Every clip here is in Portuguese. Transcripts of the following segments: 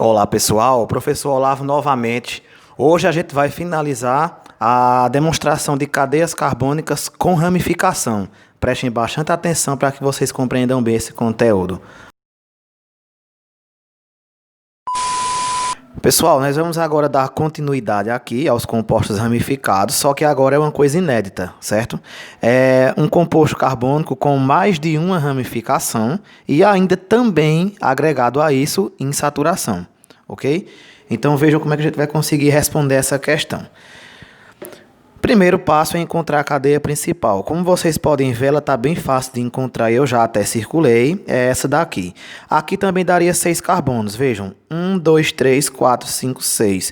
Olá pessoal, professor Olavo novamente. Hoje a gente vai finalizar a demonstração de cadeias carbônicas com ramificação. Prestem bastante atenção para que vocês compreendam bem esse conteúdo. Pessoal, nós vamos agora dar continuidade aqui aos compostos ramificados, só que agora é uma coisa inédita, certo? É um composto carbônico com mais de uma ramificação e ainda também agregado a isso insaturação, ok? Então vejam como é que a gente vai conseguir responder essa questão. Primeiro passo é encontrar a cadeia principal. Como vocês podem ver, ela está bem fácil de encontrar. Eu já até circulei. É essa daqui. Aqui também daria 6 carbonos. Vejam. 1, 2, 3, 4, 5, 6.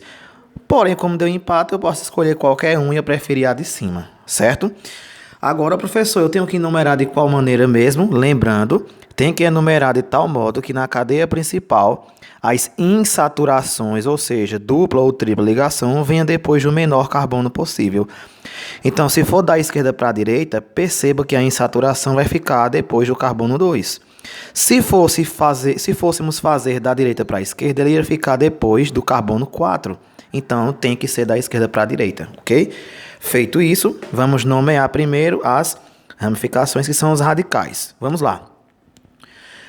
Porém, como deu empate, eu posso escolher qualquer um e eu preferi a de cima. Certo? Agora, professor, eu tenho que enumerar de qual maneira mesmo? Lembrando, tem que enumerar de tal modo que na cadeia principal as insaturações, ou seja, dupla ou tripla ligação, venha depois do menor carbono possível. Então, se for da esquerda para a direita, perceba que a insaturação vai ficar depois do carbono 2. Se fôssemos fazer da direita para a esquerda, ele ia ficar depois do carbono 4. Então, tem que ser da esquerda para a direita, ok? Feito isso, vamos nomear primeiro as ramificações, que são os radicais. Vamos lá.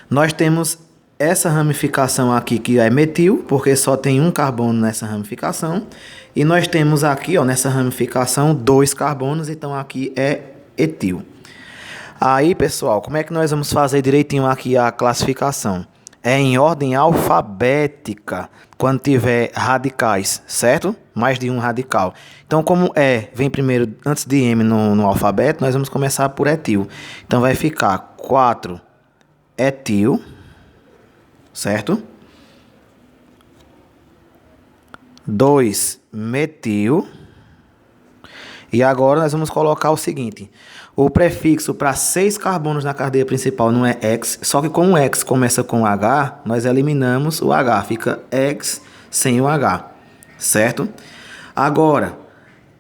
Nós temos essa ramificação aqui que é metil, porque só tem um carbono nessa ramificação. E nós temos aqui, ó, nessa ramificação, 2 carbonos, então aqui é etil. Aí, pessoal, como é que nós vamos fazer direitinho aqui a classificação? É em ordem alfabética, quando tiver radicais, certo? Mais de um radical. Então, como E vem primeiro antes de M no alfabeto, nós vamos começar por etil. Então, vai ficar 4 etil, certo? 2 metil. E agora nós vamos colocar o seguinte. O prefixo para 6 carbonos na cadeia principal não é X, só que como o X começa com H, nós eliminamos o H. Fica X sem o H, certo? Agora,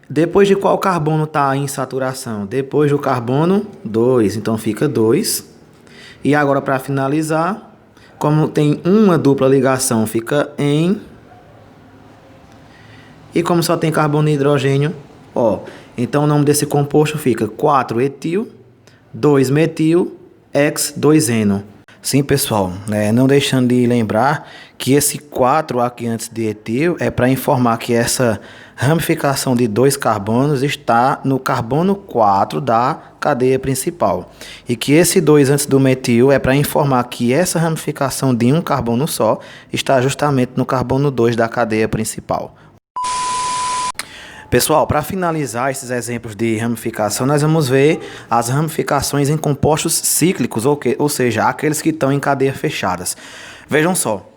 depois de qual carbono está em saturação? Depois do carbono 2, então fica 2. E agora, para finalizar, como tem uma dupla ligação, fica em. E como só tem carbono e hidrogênio, ó. Então o nome desse composto fica 4-etil, 2-metil, X2-eno. Sim, pessoal, não deixando de lembrar que esse 4 aqui antes de etil é para informar que essa ramificação de 2 carbonos está no carbono 4 da cadeia principal. E que esse 2 antes do metil é para informar que essa ramificação de um carbono só está justamente no carbono 2 da cadeia principal. Pessoal, para finalizar esses exemplos de ramificação, nós vamos ver as ramificações em compostos cíclicos, ou seja, aqueles que estão em cadeias fechadas. Vejam só,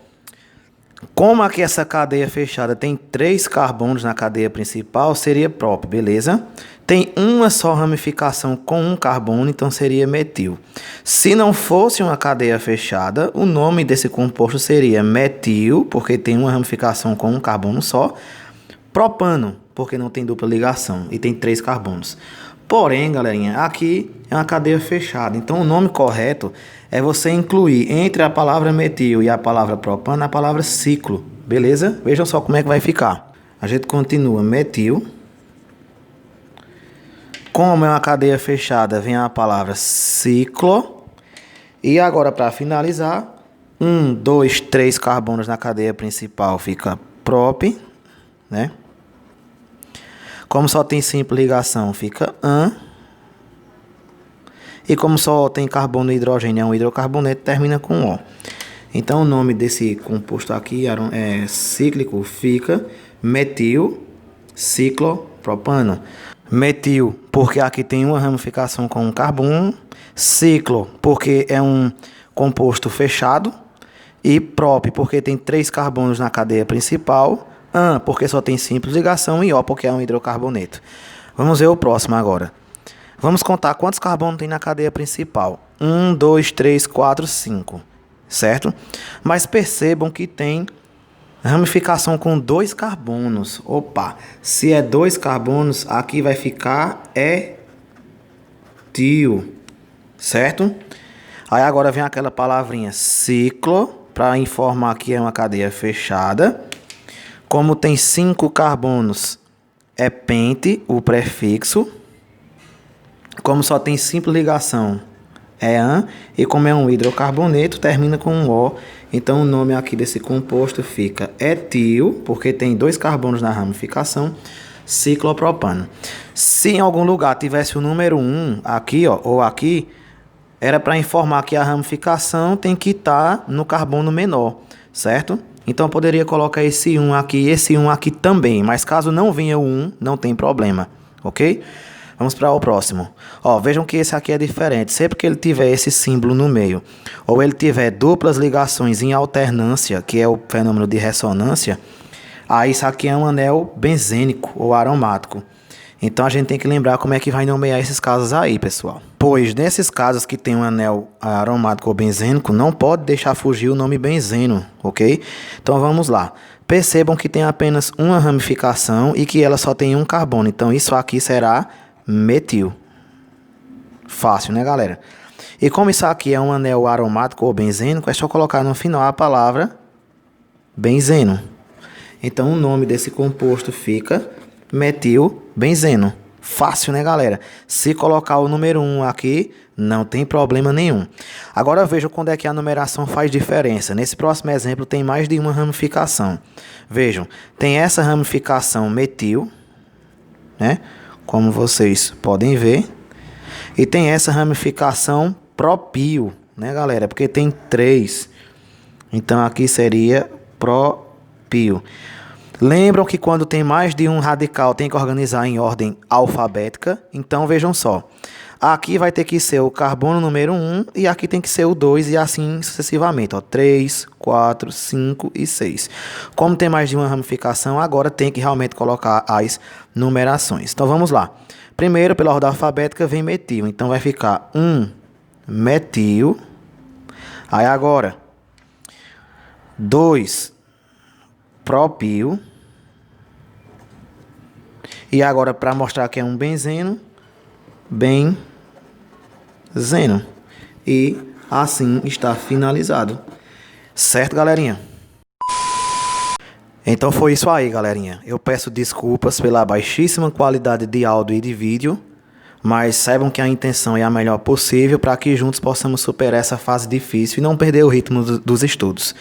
como aqui essa cadeia fechada tem 3 carbonos na cadeia principal, seria prop, beleza? Tem uma só ramificação com um carbono, então seria metil. Se não fosse uma cadeia fechada, o nome desse composto seria metil, porque tem uma ramificação com um carbono só, propano, porque não tem dupla ligação e tem 3 carbonos. Porém, galerinha, aqui é uma cadeia fechada. Então, o nome correto é você incluir entre a palavra metil e a palavra propano a palavra ciclo. Beleza? Vejam só como é que vai ficar. A gente continua metil. Como é uma cadeia fechada, vem a palavra ciclo. E agora, para finalizar, 1, 2, 3 carbonos na cadeia principal fica prop, né? Como só tem simples ligação, fica an. E como só tem carbono e hidrogênio, é um hidrocarboneto, termina com O. Então, o nome desse composto aqui é cíclico, fica metil ciclopropano. Metil, porque aqui tem uma ramificação com um carbono. Ciclo, porque é um composto fechado. E prop, porque tem 3 carbonos na cadeia principal. An, porque só tem simples ligação, e O, porque é um hidrocarboneto. Vamos ver o próximo agora. Vamos contar quantos carbonos tem na cadeia principal. 1, 2, 3, 4, 5. Certo? Mas percebam que tem ramificação com 2 carbonos. Opa! Se é 2 carbonos, aqui vai ficar etil. Certo? Aí agora vem aquela palavrinha ciclo. para informar que é uma cadeia fechada. Como tem 5 carbonos, é pente, o prefixo. Como só tem simples ligação, é an. E como é um hidrocarboneto, termina com um O. Então o nome aqui desse composto fica etil, porque tem 2 carbonos na ramificação, ciclopropano. Se em algum lugar tivesse o número 1 aqui, ó, ou aqui, era para informar que a ramificação tem que estar no carbono menor, certo? Então eu poderia colocar esse 1 aqui e esse 1 aqui também, mas caso não venha o 1, não tem problema, ok? Vamos para o próximo. Ó, vejam que esse aqui é diferente. Sempre que ele tiver esse símbolo no meio, ou ele tiver duplas ligações em alternância, que é o fenômeno de ressonância, aí isso aqui é um anel benzênico ou aromático. Então a gente tem que lembrar como é que vai nomear esses casos aí, pessoal. Pois nesses casos que tem um anel aromático ou benzênico, não pode deixar fugir o nome benzeno, ok? Então vamos lá. Percebam que tem apenas uma ramificação e que ela só tem um carbono. Então isso aqui será metil. Fácil, né, galera? E como isso aqui é um anel aromático ou benzênico, é só colocar no final a palavra benzeno. Então o nome desse composto fica metilbenzeno. Fácil, né, galera? Se colocar o número 1 aqui, não tem problema nenhum. Agora vejam quando é que a numeração faz diferença. Nesse próximo exemplo tem mais de uma ramificação. Vejam, tem essa ramificação metil, né? Como vocês podem ver. E tem essa ramificação propio, né, galera? Porque tem 3. Então aqui seria propio. Lembram que quando tem mais de um radical tem que organizar em ordem alfabética? Então vejam só. Aqui vai ter que ser o carbono número 1 e aqui tem que ser o 2 e assim sucessivamente. Ó, 3, 4, 5 e 6. Como tem mais de uma ramificação, agora tem que realmente colocar as numerações. Então vamos lá. Primeiro, pela ordem alfabética, vem metil. Então vai ficar 1 metil. Aí agora, 2 propil. E agora, para mostrar que é um benzeno, benzeno. E assim está finalizado. Certo, galerinha? Então foi isso aí, galerinha. Eu peço desculpas pela baixíssima qualidade de áudio e de vídeo, mas saibam que a intenção é a melhor possível para que juntos possamos superar essa fase difícil e não perder o ritmo dos estudos.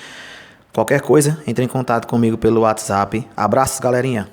Qualquer coisa, entre em contato comigo pelo WhatsApp. Abraços, galerinha!